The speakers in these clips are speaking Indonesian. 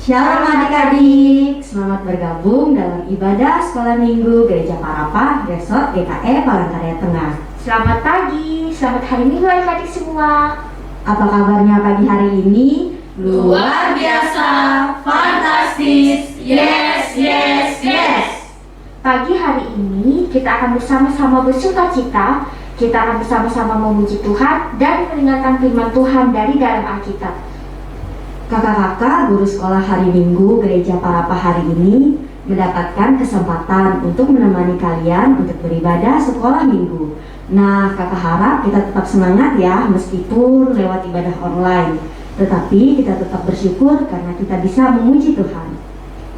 Shalom adik-adik, selamat bergabung dalam ibadah sekolah minggu Gereja Parapah, Resort GKE Palangkaraya Tengah. Selamat pagi, selamat hari minggu adik-adik semua. Apa kabarnya pagi hari ini? Luar biasa, fantastis, yes, yes, yes. Pagi hari ini kita akan bersama-sama bersukacita. Kita akan bersama-sama memuji Tuhan dan mendengarkan firman Tuhan dari dalam Alkitab. Kakak-kakak guru sekolah hari Minggu Gereja Parapah hari ini mendapatkan kesempatan untuk menemani kalian untuk beribadah sekolah minggu. Nah, kakak harap kita tetap semangat ya meskipun lewat ibadah online. Tetapi kita tetap bersyukur karena kita bisa memuji Tuhan.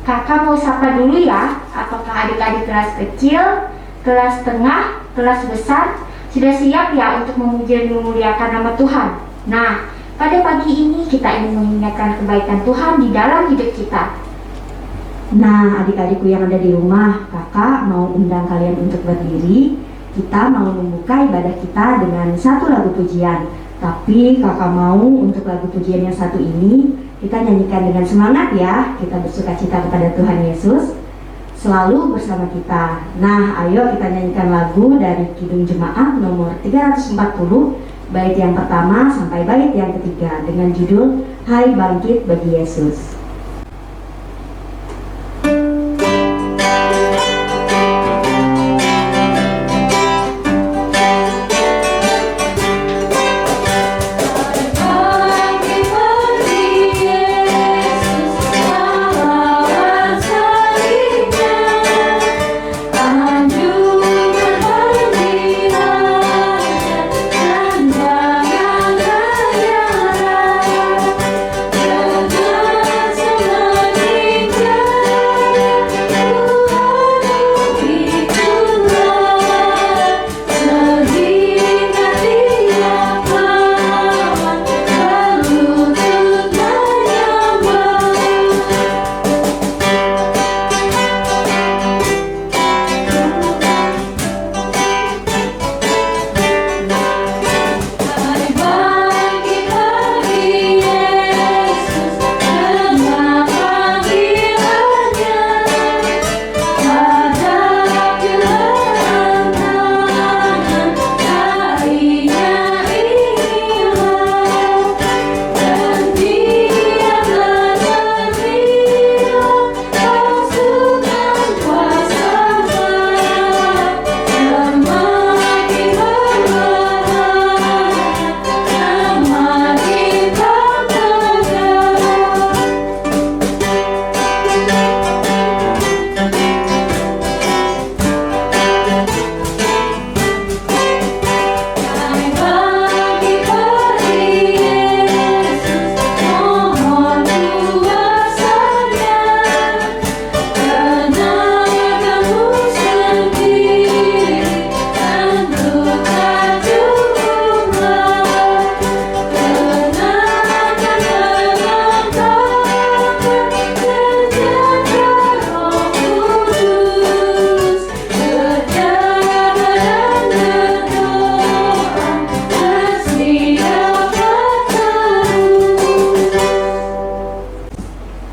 Kakak mau sapa dulu ya, apakah adik-adik kelas kecil, kelas tengah, kelas besar sudah siap ya untuk memuji dan memuliakan nama Tuhan? Nah, pada pagi ini kita ingin mengingatkan kebaikan Tuhan di dalam hidup kita. Nah, adik-adikku yang ada di rumah, kakak mau undang kalian untuk berdiri. Kita mau membuka ibadah kita dengan satu lagu pujian. Tapi kakak mau untuk lagu pujian yang satu ini kita nyanyikan dengan semangat ya. Kita bersukacita kepada Tuhan Yesus selalu bersama kita. Nah, ayo kita nyanyikan lagu dari Kidung Jemaat nomor 340, bait yang pertama sampai bait yang ketiga dengan judul Hai Bangkit Bagi Yesus.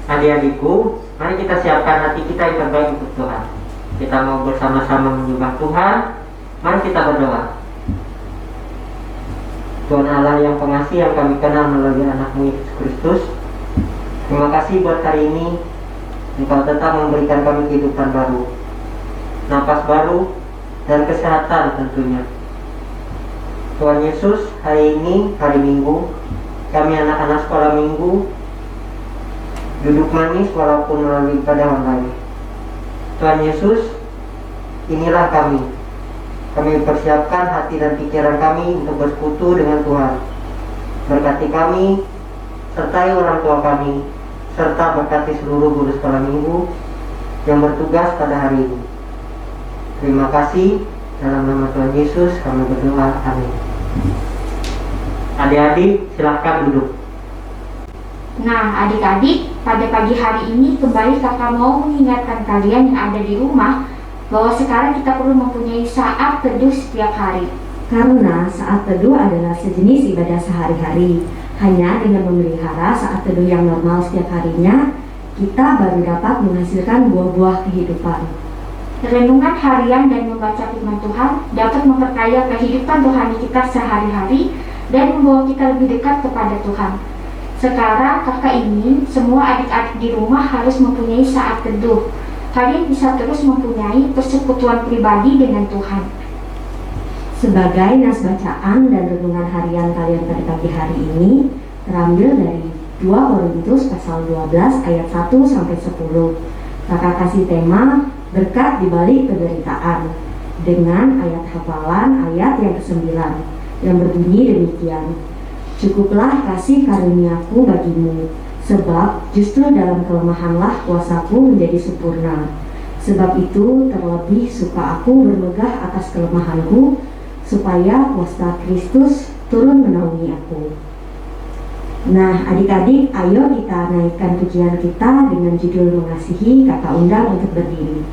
Adik-adikku, mari kita siapkan hati kita yang terbaik untuk Tuhan. Kita mau bersama-sama menyembah Tuhan. Mari kita berdoa. Tuhan Allah yang pengasih yang kami kenal melalui anak-Mu Yesus Kristus, terima kasih buat hari ini. Engkau tetap memberikan kami kehidupan baru, napas baru, dan kesehatan tentunya. Tuhan Yesus, hari ini, hari Minggu, kami anak-anak sekolah minggu duduk manis walaupun melalui ibadah online. Tuhan Yesus, inilah kami. Kami persiapkan hati dan pikiran kami untuk bersekutu dengan Tuhan. Berkati kami, sertai orang tua kami, serta berkati seluruh guru sekolah minggu yang bertugas pada hari ini. Terima kasih. Dalam nama Tuhan Yesus kami berdoa. Amin. Adik-adik, silahkan duduk. Nah, adik-adik, pada pagi hari ini kembali kakak mau mengingatkan kalian yang ada di rumah bahwa sekarang kita perlu mempunyai saat teduh setiap hari. Karena saat teduh adalah sejenis ibadah sehari-hari. Hanya dengan memelihara saat teduh yang normal setiap harinya, kita baru dapat menghasilkan buah-buah kehidupan. Renungan harian dan membaca firman Tuhan dapat memperkaya kehidupan rohani kita sehari-hari dan membawa kita lebih dekat kepada Tuhan. Sekarang kakak ingin semua adik-adik di rumah harus mempunyai saat teduh. Kalian bisa terus mempunyai persekutuan pribadi dengan Tuhan. Sebagai nas bacaan dan renungan harian kalian pada pagi hari ini terambil dari 2 Korintus pasal 12 ayat 1 sampai 10. Kakak kasih tema berkat di balik penderitaan dengan ayat hafalan ayat yang ke-9 yang berbunyi demikian. Cukuplah kasih karuniaku bagimu, sebab justru dalam kelemahanlah kuasaku menjadi sempurna. Sebab itu terlebih suka aku bermegah atas kelemahanku, supaya kuasa Kristus turun menaungi aku. Nah, adik-adik, ayo kita naikkan pujian kita dengan judul Mengasihi. Kakak undang untuk berdiri.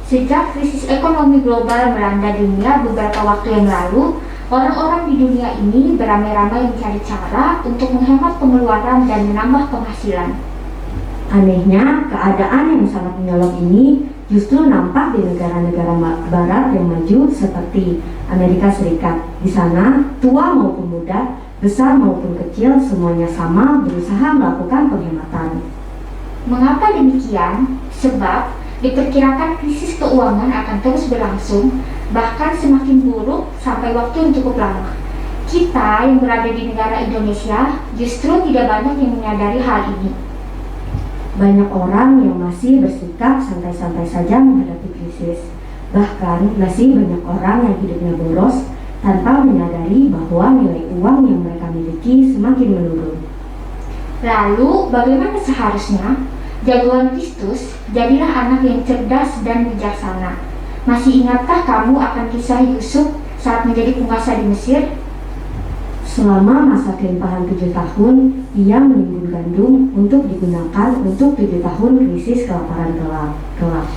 Sejak krisis ekonomi global melanda dunia beberapa waktu yang lalu, orang-orang di dunia ini beramai-ramai mencari cara untuk menghemat pengeluaran dan menambah penghasilan. Anehnya, keadaan yang sangat menyolok ini justru nampak di negara-negara barat yang maju seperti Amerika Serikat. Di sana, tua maupun muda, besar maupun kecil, semuanya sama berusaha melakukan penghematan. Mengapa demikian? Sebab diperkirakan krisis keuangan akan terus berlangsung, bahkan semakin buruk sampai waktu yang cukup lama. Kita yang berada di negara Indonesia justru tidak banyak yang menyadari hal ini. Banyak orang yang masih bersikap santai-santai saja menghadapi krisis. Bahkan masih banyak orang yang hidupnya boros tanpa menyadari bahwa nilai uang yang mereka miliki semakin menurun. Lalu bagaimana seharusnya? Jagoan Kristus, jadilah anak yang cerdas dan bijaksana. Masih ingatkah kamu akan kisah Yusuf saat menjadi penguasa di Mesir? Selama masa kelimpahan 7 tahun, ia menimbun gandum untuk digunakan untuk 7 tahun krisis kelaparan kelak.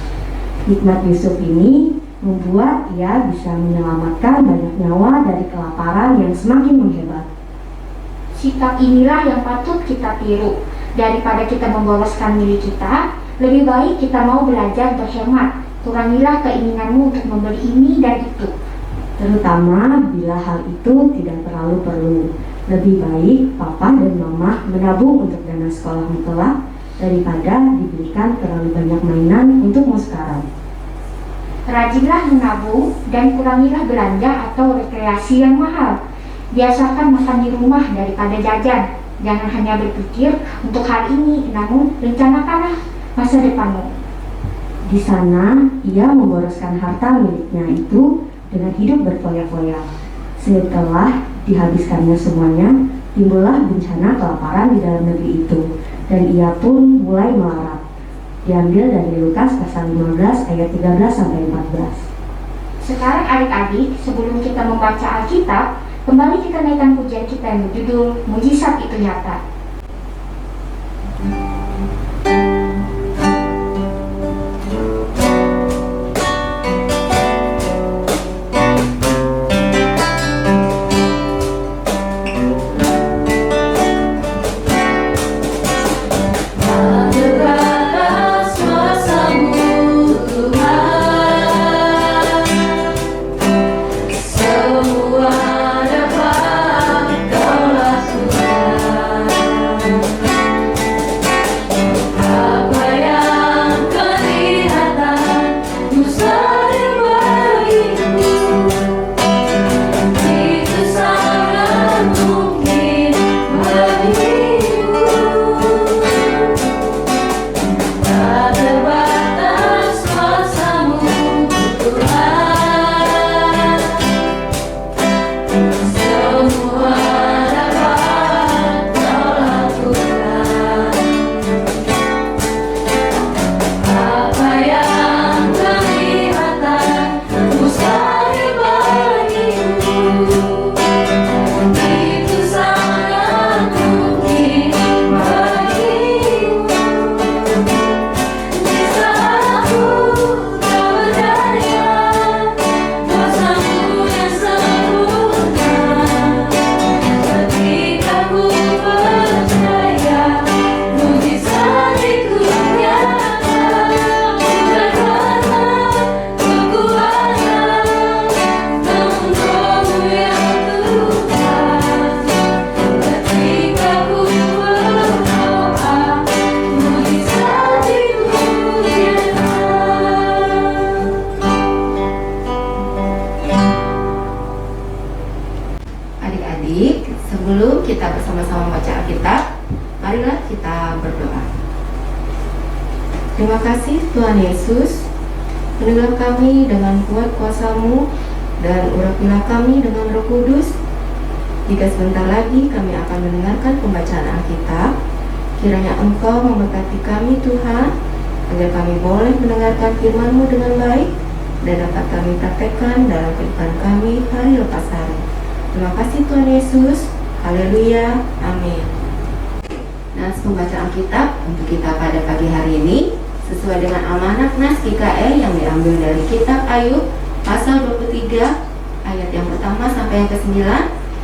Hikmat Yusuf ini membuat ia bisa menyelamatkan banyak nyawa dari kelaparan yang semakin menghebat. Sikap inilah yang patut kita tiru. Daripada kita memboroskan milik kita, Lebih baik kita mau belajar berhemat. Kurangilah keinginanmu untuk membeli ini dan itu. Terutama bila hal itu tidak terlalu perlu. Lebih baik papa dan mama menabung untuk dana sekolahmu kelak daripada dibelikan terlalu banyak mainan untukmu sekarang. Rajinlah menabung dan kurangilah belanja atau rekreasi yang mahal. Biasakan makan di rumah daripada jajan. Jangan hanya berpikir untuk hal ini, namun rencanakanlah masa depanmu. Di sana, ia memboroskan harta miliknya itu dengan hidup berfoya-foya. Setelah dihabiskannya semuanya, timbullah bencana kelaparan di dalam negeri itu, dan ia pun mulai melarat. Diambil dari Lukas pasal 15 ayat 13-14. Sekarang adik-adik, sebelum kita membaca Alkitab, kembali kita naikkan pujian kita yang berjudul Mujizat Itu Nyata. Sebelum kita bersama-sama membaca Alkitab, marilah kita berdoa. Terima kasih Tuhan Yesus, penuhilah kami dengan kuat kuasa-Mu dan urapilah kami dengan Roh Kudus. Jika sebentar lagi kami akan mendengarkan pembacaan Alkitab, kiranya Engkau memberkati kami Tuhan, agar kami boleh mendengarkan firman-Mu dengan baik dan dapat kami praktekkan dalam kehidupan kami hari lepas hari. Terima kasih Tuhan Yesus. Haleluya. Amin. Nah, pembacaan Alkitab untuk kita pada pagi hari ini sesuai dengan amanat Nas GKE yang diambil dari kitab Ayub pasal 23 ayat yang pertama sampai yang ke-9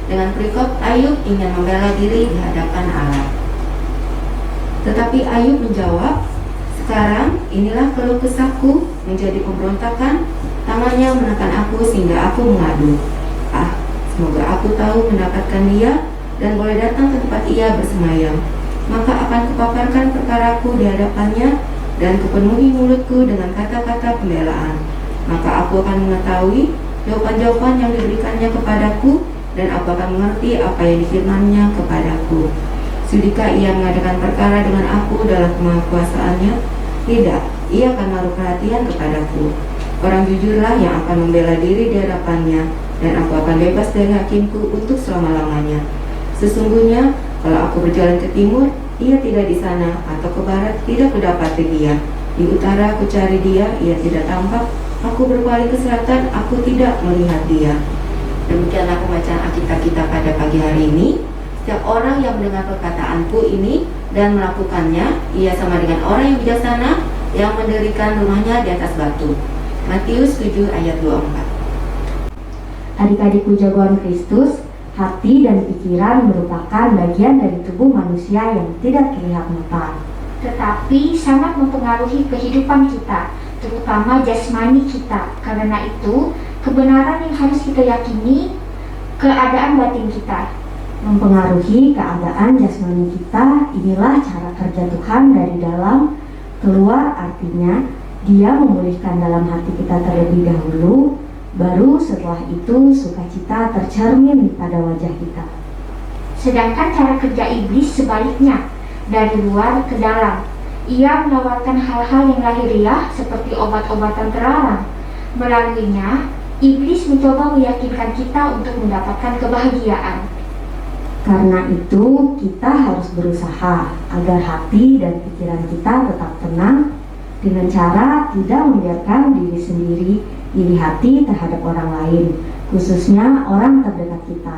dengan perikop Ayub ingin membela diri di hadapan Allah. Tetapi Ayub menjawab, "Sekarang inilah keluh kesahku menjadi pemberontakan, tangannya menekan aku sehingga aku mengadu. Semoga aku tahu mendapatkan dia dan boleh datang ke tempat ia bersemayam. Maka akan kupaparkan perkaraku di hadapannya dan kupenuhi mulutku dengan kata-kata pembelaan. Maka aku akan mengetahui jawaban-jawaban yang diberikannya kepadaku dan aku akan mengerti apa yang difirmannya kepadaku. Sudikah ia mengadakan perkara dengan aku dalam kemahakuasaannya? Tidak, ia akan menaruh perhatian kepadaku. Orang jujurlah yang akan membela diri di hadapannya, dan aku akan bebas dari hakimku untuk selama-lamanya. Sesungguhnya, kalau aku berjalan ke timur, ia tidak di sana, atau ke barat, tidak kudapati dia. Di utara aku cari dia, ia tidak tampak. Aku berpaling ke selatan, aku tidak melihat dia." Demikianlah pembacaan Alkitab kita pada pagi hari ini. Setiap orang yang mendengar perkataanku ini dan melakukannya, ia sama dengan orang yang bijaksana yang mendirikan rumahnya di atas batu. Matius 7 ayat 24. Adik-adikku jagoan Kristus, hati dan pikiran merupakan bagian dari tubuh manusia yang tidak terlihat mata. tetapi sangat mempengaruhi kehidupan kita, terutama jasmani kita. Karena itu, kebenaran yang harus kita yakini, keadaan batin kita. Mempengaruhi keadaan jasmani kita, inilah cara kerja Tuhan dari dalam keluar, artinya Dia memulihkan dalam hati kita terlebih dahulu, baru setelah itu sukacita tercermin pada wajah kita. Sedangkan cara kerja iblis sebaliknya, dari luar ke dalam. Ia menawarkan hal-hal yang lahiriah seperti obat-obatan terlarang. Melaluinya, iblis mencoba meyakinkan kita untuk mendapatkan kebahagiaan. Karena itu, kita harus berusaha agar hati dan pikiran kita tetap tenang dengan cara tidak membiarkan diri sendiri iri hati terhadap orang lain, khususnya orang terdekat kita.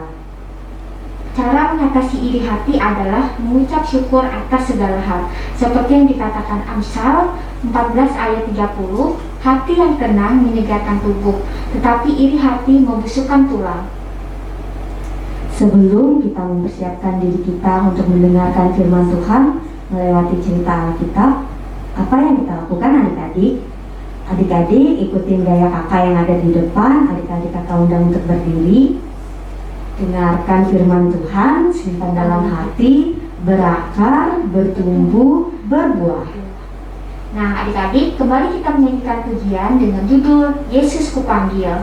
Cara mengatasi iri hati adalah mengucap syukur atas segala hal. Seperti yang dikatakan Amsal 14 ayat 30, hati yang tenang menyegarkan tubuh, tetapi iri hati membusukkan tulang. Sebelum kita mempersiapkan diri kita untuk mendengarkan firman Tuhan melewati cerita Alkitab, apa yang kita lakukan adik-adik? Adik-adik ikutin gaya kakak yang ada di depan. Adik-adik kakak undang untuk berdiri. Dengarkan firman Tuhan, simpan dalam hati, berakar, bertumbuh, berbuah. Nah, adik-adik, kembali kita menyanyikan pujian dengan judul Yesus Kupanggil.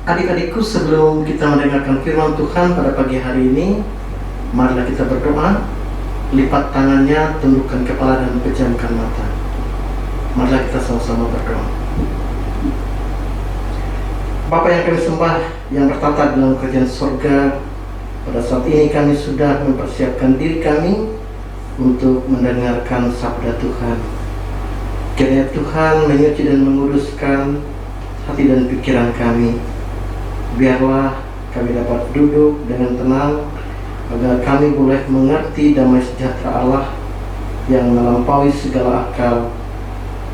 Adik-adikku, sebelum kita mendengarkan firman Tuhan pada pagi hari ini, marilah kita berdoa. Lipat tangannya, tundukkan kepala dan pejamkan mata. Marilah kita sama-sama berdoa. Bapa yang kami sembah, yang bertata dalam kerajaan surga, pada saat ini kami sudah mempersiapkan diri kami untuk mendengarkan sabda Tuhan. Kiranya Tuhan menyuci dan menguduskan hati dan pikiran kami. Biarlah kami dapat duduk dengan tenang, agar kami boleh mengerti damai sejahtera Allah yang melampaui segala akal.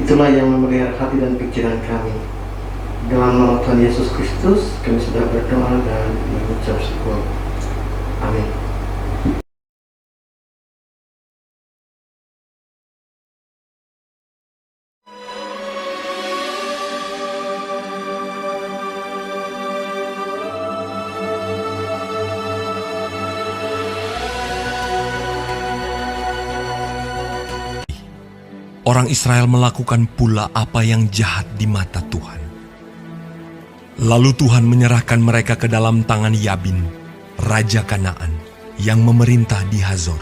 Itulah yang memelihara hati dan pikiran kami. Dalam nama Tuhan Yesus Kristus kami sudah berdoa dan mengucap syukur. Amin. Orang Israel melakukan pula apa yang jahat di mata Tuhan. Lalu Tuhan menyerahkan mereka ke dalam tangan Yabin, Raja Kanaan, yang memerintah di Hazor.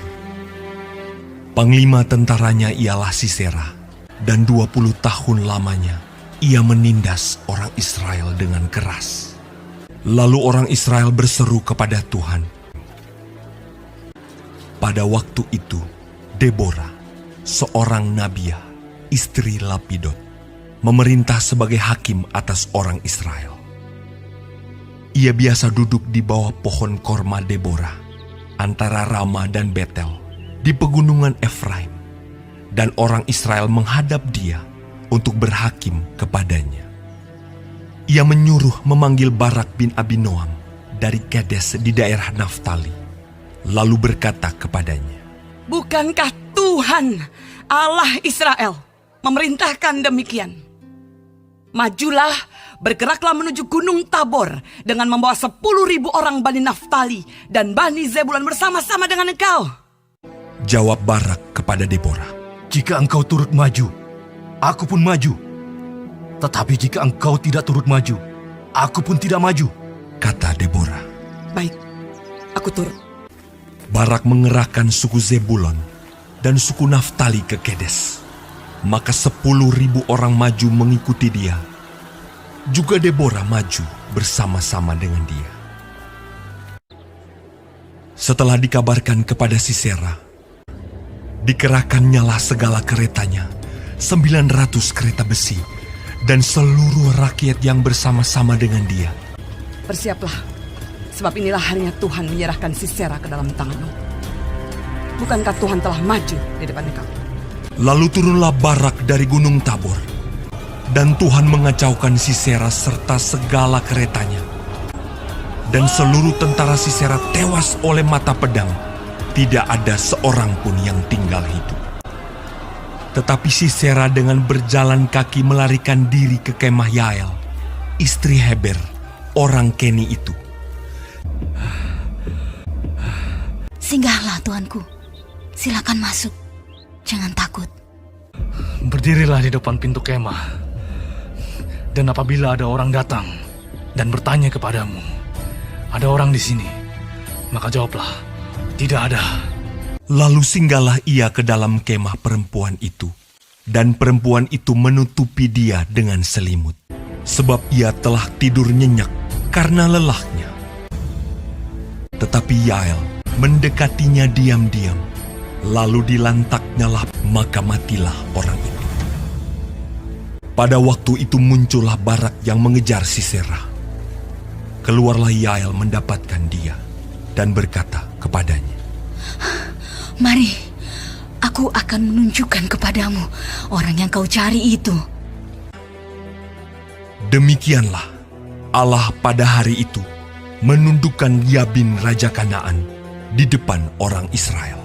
Panglima tentaranya ialah Sisera, dan 20 tahun lamanya ia menindas orang Israel dengan keras. Lalu orang Israel berseru kepada Tuhan. Pada waktu itu, Deborah, seorang nabiah, istri Lapidot, memerintah sebagai hakim atas orang Israel. Ia biasa duduk di bawah pohon korma Deborah, antara Rama dan Betel, di pegunungan Efraim, dan orang Israel menghadap dia untuk berhakim kepadanya. Ia menyuruh memanggil Barak bin Abinoam dari Kades di daerah Naftali, lalu berkata kepadanya, "Bukankah Tuhan Allah Israel memerintahkan demikian? Majulah, bergeraklah menuju Gunung Tabor dengan membawa 10.000 orang Bani Naftali dan Bani Zebulun bersama-sama dengan engkau." Jawab Barak kepada Deborah, "Jika engkau turut maju, aku pun maju. Tetapi jika engkau tidak turut maju, aku pun tidak maju." kata Deborah. "Baik, aku turut." Barak mengerahkan suku Zebulon dan suku Naftali ke Kedes. Maka 10.000 orang maju mengikuti dia. Juga Deborah maju bersama-sama dengan dia. Setelah dikabarkan kepada Sisera, dikerahkannyalah segala keretanya, 900 kereta besi, dan seluruh rakyat yang bersama-sama dengan dia. "Bersiaplah, sebab inilah harinya Tuhan menyerahkan Sisera ke dalam tanganmu. Bukankah Tuhan telah maju di depan engkau?" Lalu turunlah Barak dari Gunung Tabor, dan Tuhan mengacaukan Sisera serta segala keretanya. Dan seluruh tentara Sisera tewas oleh mata pedang, tidak ada seorang pun yang tinggal hidup. Tetapi Sisera dengan berjalan kaki melarikan diri ke kemah Yael, istri Heber, orang Keni itu. "Singgahlah Tuanku, silakan masuk, jangan takut." Berdirilah di depan pintu kemah. Dan apabila ada orang datang dan bertanya kepadamu, "Ada orang di sini?" maka jawablah, "Tidak ada." Lalu singgahlah ia ke dalam kemah perempuan itu, dan perempuan itu menutupi dia dengan selimut, sebab ia telah tidur nyenyak karena lelahnya. Tetapi Yael mendekatinya diam-diam, lalu dilantaknyalah, maka matilah orang itu. Pada waktu itu muncullah Barak yang mengejar Sisera. Keluarlah Yael mendapatkan dia, dan berkata kepadanya, "Mari, aku akan menunjukkan kepadamu orang yang kau cari itu." Demikianlah Allah pada hari itu menundukkan Yabin Raja Kanaan di depan orang Israel.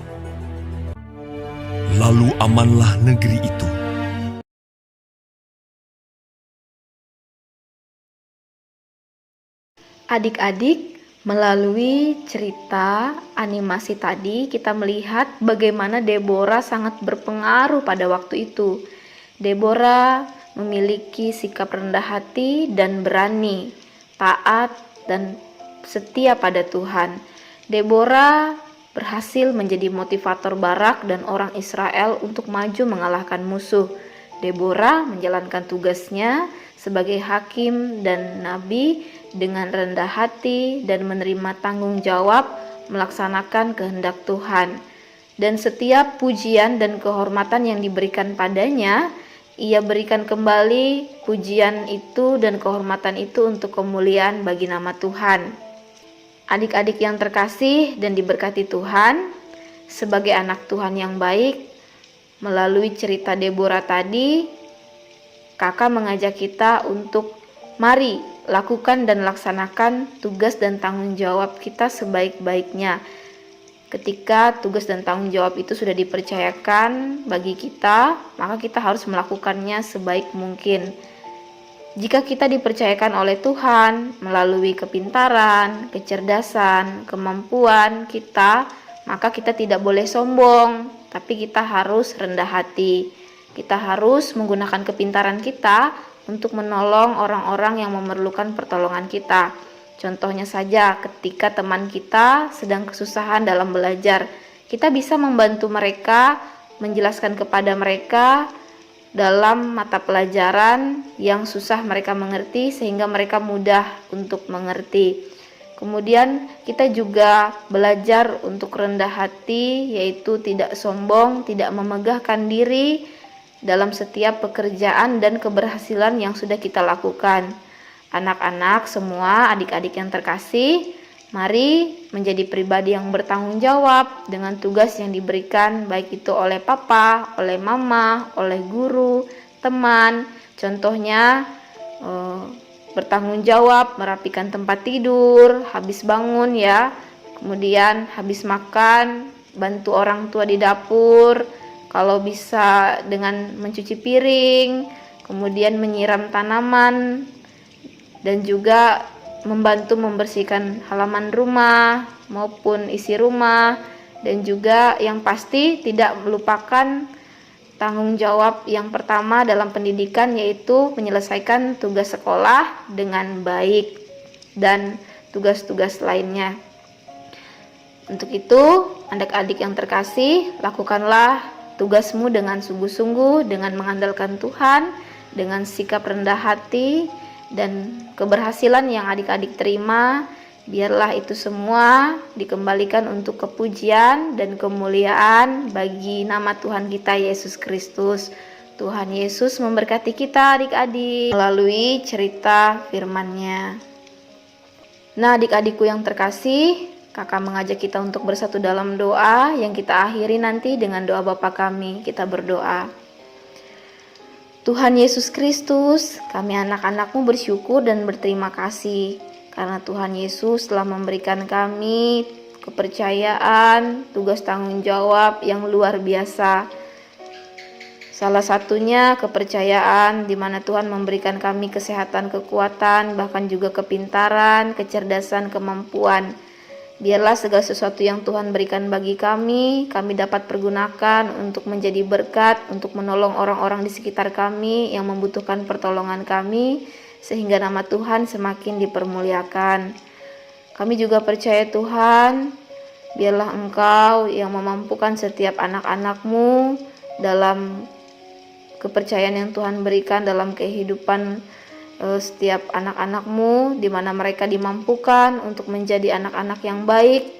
Lalu amanlah negeri itu. Adik-adik, melalui cerita animasi tadi kita melihat bagaimana Deborah sangat berpengaruh pada waktu itu. Deborah memiliki sikap rendah hati dan berani, taat dan setia pada Tuhan. Deborah berhasil menjadi motivator Barak dan orang Israel untuk maju mengalahkan musuh. Deborah menjalankan tugasnya sebagai hakim dan nabi dengan rendah hati dan menerima tanggung jawab melaksanakan kehendak Tuhan. Dan setiap pujian dan kehormatan yang diberikan padanya, ia berikan kembali pujian itu dan kehormatan itu untuk kemuliaan bagi nama Tuhan. Adik-adik yang terkasih dan diberkati Tuhan, sebagai anak Tuhan yang baik, melalui cerita Deborah tadi, kakak mengajak kita untuk mari lakukan dan laksanakan tugas dan tanggung jawab kita sebaik-baiknya. Ketika tugas dan tanggung jawab itu sudah dipercayakan bagi kita, maka kita harus melakukannya sebaik mungkin. Jika kita dipercayakan oleh Tuhan melalui kepintaran, kecerdasan, kemampuan kita, maka kita tidak boleh sombong, tapi kita harus rendah hati. Kita harus menggunakan kepintaran kita untuk menolong orang-orang yang memerlukan pertolongan kita. Contohnya saja, ketika teman kita sedang kesusahan dalam belajar, kita bisa membantu mereka menjelaskan kepada mereka dalam mata pelajaran yang susah mereka mengerti sehingga mereka mudah untuk mengerti. Kemudian kita juga belajar untuk rendah hati, yaitu tidak sombong, tidak memegahkan diri dalam setiap pekerjaan dan keberhasilan yang sudah kita lakukan. Anak-anak semua, adik-adik yang terkasih, mari menjadi pribadi yang bertanggung jawab dengan tugas yang diberikan, baik itu oleh papa, oleh mama, oleh guru, teman. Contohnya bertanggung jawab merapikan tempat tidur, habis bangun ya, kemudian habis makan, bantu orang tua di dapur, kalau bisa dengan mencuci piring, kemudian menyiram tanaman, dan juga membantu membersihkan halaman rumah maupun isi rumah, dan juga yang pasti tidak melupakan tanggung jawab yang pertama dalam pendidikan, yaitu menyelesaikan tugas sekolah dengan baik dan tugas-tugas lainnya. Untuk itu, adik-adik yang terkasih, lakukanlah tugasmu dengan sungguh-sungguh, dengan mengandalkan Tuhan, dengan sikap rendah hati, dan keberhasilan yang adik-adik terima, biarlah itu semua dikembalikan untuk kepujian dan kemuliaan bagi nama Tuhan kita Yesus Kristus. Tuhan Yesus memberkati kita adik-adik melalui cerita firman-Nya. Nah, adik-adikku yang terkasih, kakak mengajak kita untuk bersatu dalam doa yang kita akhiri nanti dengan doa Bapa kami. Kita berdoa. Tuhan Yesus Kristus, kami anak-anak-Mu bersyukur dan berterima kasih karena Tuhan Yesus telah memberikan kami kepercayaan, tugas tanggung jawab yang luar biasa. Salah satunya kepercayaan di mana Tuhan memberikan kami kesehatan, kekuatan, bahkan juga kepintaran, kecerdasan, kemampuan. Biarlah segala sesuatu yang Tuhan berikan bagi kami dapat pergunakan untuk menjadi berkat, untuk menolong orang-orang di sekitar kami yang membutuhkan pertolongan kami, sehingga nama Tuhan semakin dipermuliakan. Kami juga percaya Tuhan, biarlah Engkau yang memampukan setiap anak-anak-Mu dalam kepercayaan yang Tuhan berikan dalam kehidupan setiap anak-anak-Mu, di mana mereka dimampukan untuk menjadi anak-anak yang baik,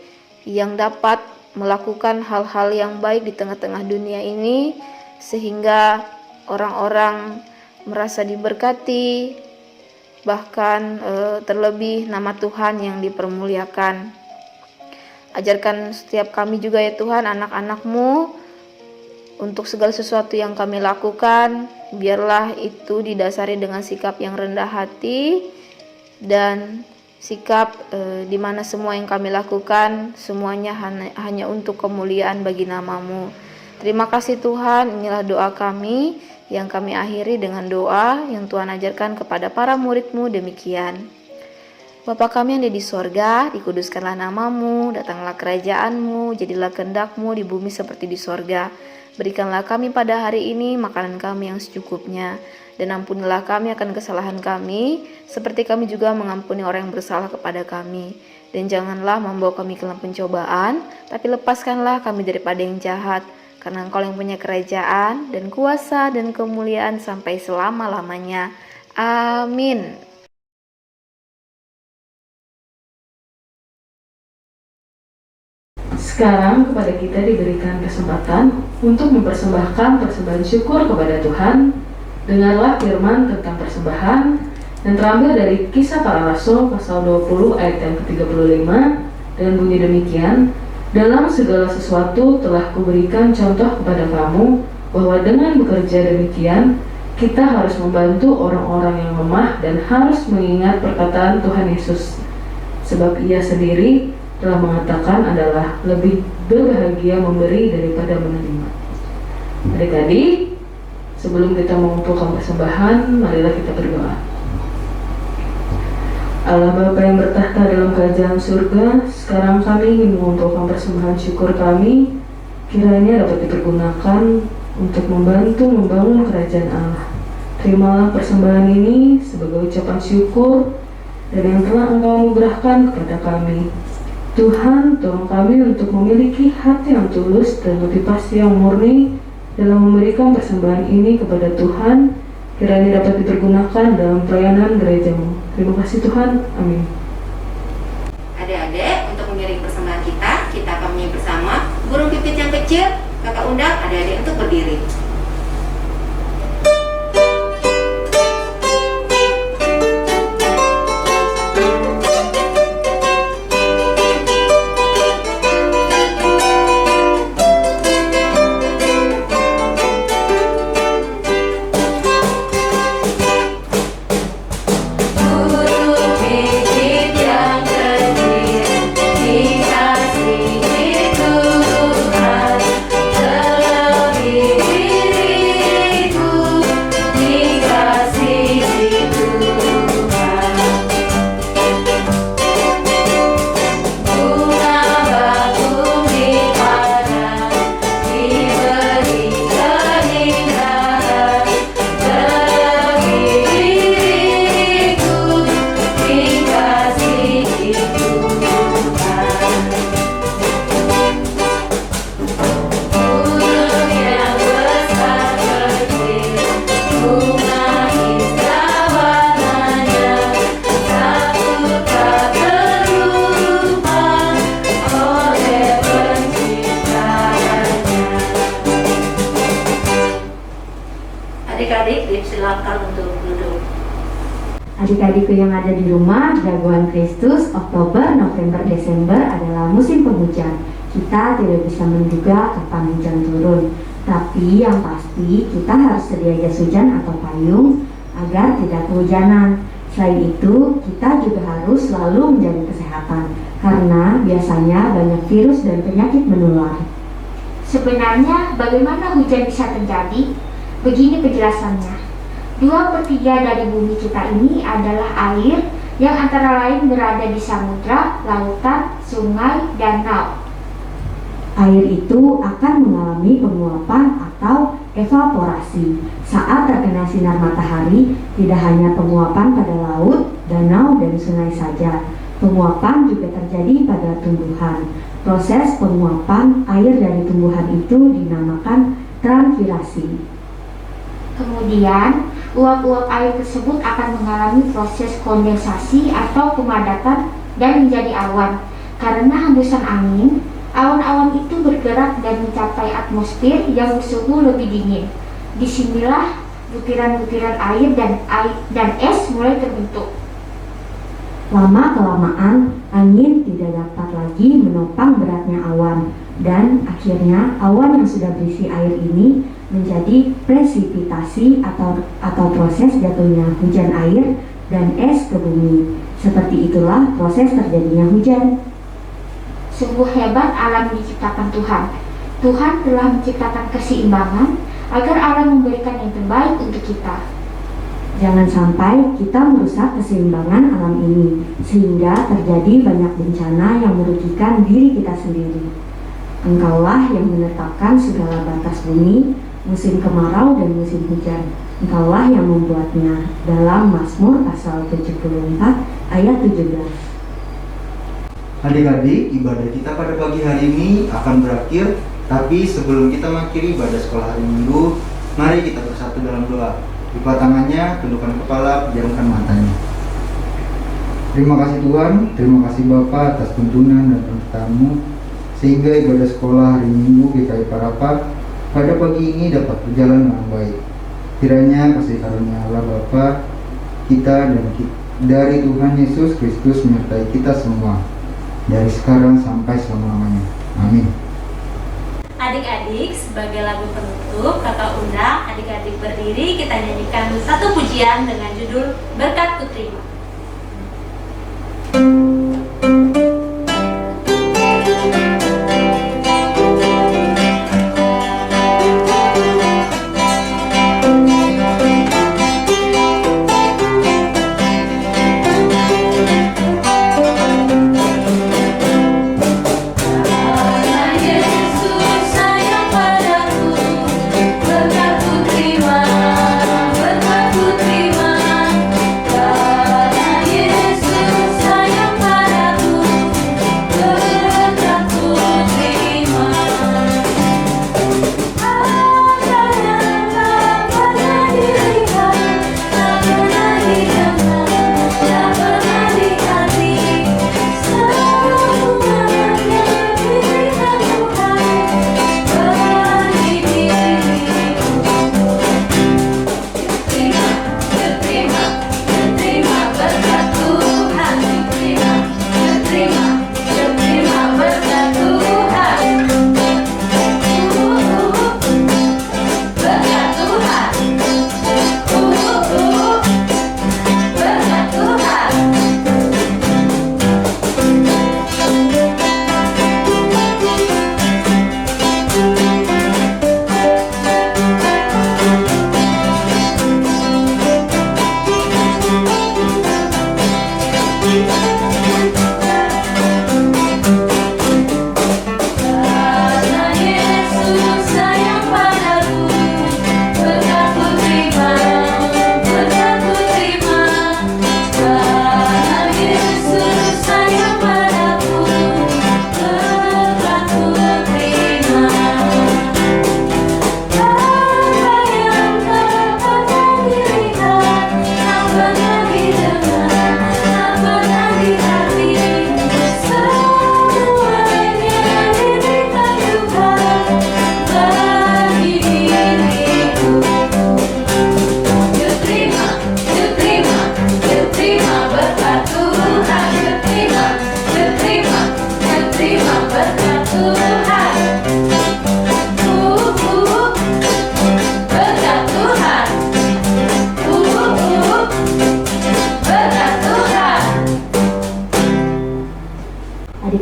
yang dapat melakukan hal-hal yang baik di tengah-tengah dunia ini, sehingga orang-orang merasa diberkati, bahkan terlebih nama Tuhan yang dipermuliakan. Ajarkan setiap kami juga ya Tuhan, anak-anak-Mu, untuk segala sesuatu yang kami lakukan, biarlah itu didasari dengan sikap yang rendah hati dan sikap di mana semua yang kami lakukan semuanya hanya untuk kemuliaan bagi nama-Mu. Terima kasih Tuhan, inilah doa kami yang kami akhiri dengan doa yang Tuhan ajarkan kepada para murid-Mu demikian. Bapa kami yang ada di sorga, dikuduskanlah nama-Mu, datanglah kerajaan-Mu, jadilah kehendak-Mu di bumi seperti di sorga. Berikanlah kami pada hari ini makanan kami yang secukupnya, dan ampunilah kami akan kesalahan kami, seperti kami juga mengampuni orang yang bersalah kepada kami. Dan janganlah membawa kami ke dalam pencobaan, tapi lepaskanlah kami daripada yang jahat, karena Engkau yang punya kerajaan, dan kuasa, dan kemuliaan sampai selama-lamanya. Amin. Sekarang kepada kita diberikan kesempatan untuk mempersembahkan persembahan syukur kepada Tuhan. Dengarlah firman tentang persembahan dan terambil dari Kisah Para Rasul pasal 20 ayat yang ke-35 dan bunyi demikian, dalam segala sesuatu telah kuberikan contoh kepada kamu bahwa dengan bekerja demikian kita harus membantu orang-orang yang lemah dan harus mengingat perkataan Tuhan Yesus, sebab Ia sendiri telah mengatakan adalah lebih berbahagia memberi daripada menerima. Adik-adik, sebelum kita mengumpulkan persembahan, marilah kita berdoa. Allah Bapa yang bertahta dalam kerajaan surga, sekarang kami ingin mengumpulkan persembahan syukur kami, kiranya dapat dipergunakan untuk membantu membangun kerajaan Allah. Terimalah persembahan ini sebagai ucapan syukur dan yang telah Engkau anugerahkan kepada kami. Tuhan, tolong kami untuk memiliki hati yang tulus dan motivasi yang murni dalam memberikan persembahan ini kepada Tuhan, kiranya dapat dipergunakan dalam pelayanan gerejamu. Terima kasih Tuhan, amin. Adik-adik, untuk mengiring persembahan kita akan menyanyi bersama. Burung pipit yang kecil, kakak undang adik-adik untuk berdiri. Adik-adik disilakan untuk duduk. Adik-adikku yang ada di rumah, jagoan Kristus, Oktober, November, Desember adalah musim penghujan. Kita tidak bisa menduga kapan hujan turun. Tapi yang pasti kita harus sedia jas hujan atau payung agar tidak kehujanan. Selain itu, kita juga harus selalu menjaga kesehatan karena biasanya banyak virus dan penyakit menular. Sebenarnya bagaimana hujan bisa terjadi? Begini penjelasannya. 2/3 dari bumi kita ini adalah air yang antara lain berada di samudra, lautan, sungai, danau. Air itu akan mengalami penguapan atau evaporasi saat terkena sinar matahari. Tidak hanya penguapan pada laut, danau, dan sungai saja. Penguapan juga terjadi pada tumbuhan. Proses penguapan air dari tumbuhan itu dinamakan transpirasi. Kemudian, uap-uap air tersebut akan mengalami proses kondensasi atau pemadatan dan menjadi awan. Karena hembusan angin, awan-awan itu bergerak dan mencapai atmosfer yang bersuhu lebih dingin. Disinilah butiran-butiran air dan es mulai terbentuk. Lama-kelamaan, angin tidak dapat lagi menopang beratnya awan, dan akhirnya awan yang sudah berisi air ini menjadi presipitasi atau proses jatuhnya hujan air dan es ke bumi. Seperti itulah proses terjadinya hujan. Sungguh hebat alam diciptakan Tuhan. Tuhan telah menciptakan keseimbangan agar alam memberikan yang terbaik untuk kita. Jangan sampai kita merusak keseimbangan alam ini sehingga terjadi banyak bencana yang merugikan diri kita sendiri. Engkaulah yang menetapkan segala batas bumi, musim kemarau dan musim hujan. Engkaulah yang membuatnya. Dalam Mazmur pasal 74 ayat 17. Adik-adik, ibadah kita pada pagi hari ini akan berakhir. Tapi sebelum kita mengakhiri ibadah sekolah hari Minggu, mari kita bersatu dalam doa. Lipat tangannya, tundukkan kepala, pejamkan matanya. Terima kasih Tuhan, terima kasih Bapa atas tuntunan dan perintahmu, sehingga ibadah sekolah hari Minggu GKI Parapat pada pagi ini dapat berjalan dengan baik. Kiranya kasih karunia Allah Bapa kita dan dari Tuhan Yesus Kristus menyertai kita semua, dari sekarang sampai selama-lamanya. Amin. Adik-adik, sebagai lagu penutup, kakak undang adik-adik berdiri, kita nyanyikan satu pujian dengan judul Berkat Kuterima. Terima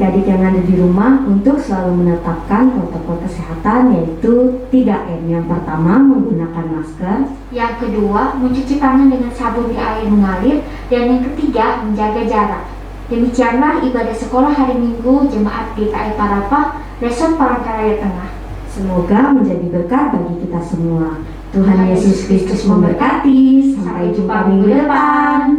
adik-adik yang ada di rumah untuk selalu menetapkan protokol kesehatan, yaitu 3M. Yang pertama, menggunakan masker. Yang kedua, mencuci tangan dengan sabun di air mengalir. Dan yang ketiga, menjaga jarak. Demikianlah ibadah sekolah hari Minggu Jemaat GKI Parapah, Resort Palangkaraya Tengah. Semoga menjadi berkat bagi kita semua. Tuhan Yesus Kristus memberkati. Sampai jumpa minggu depan.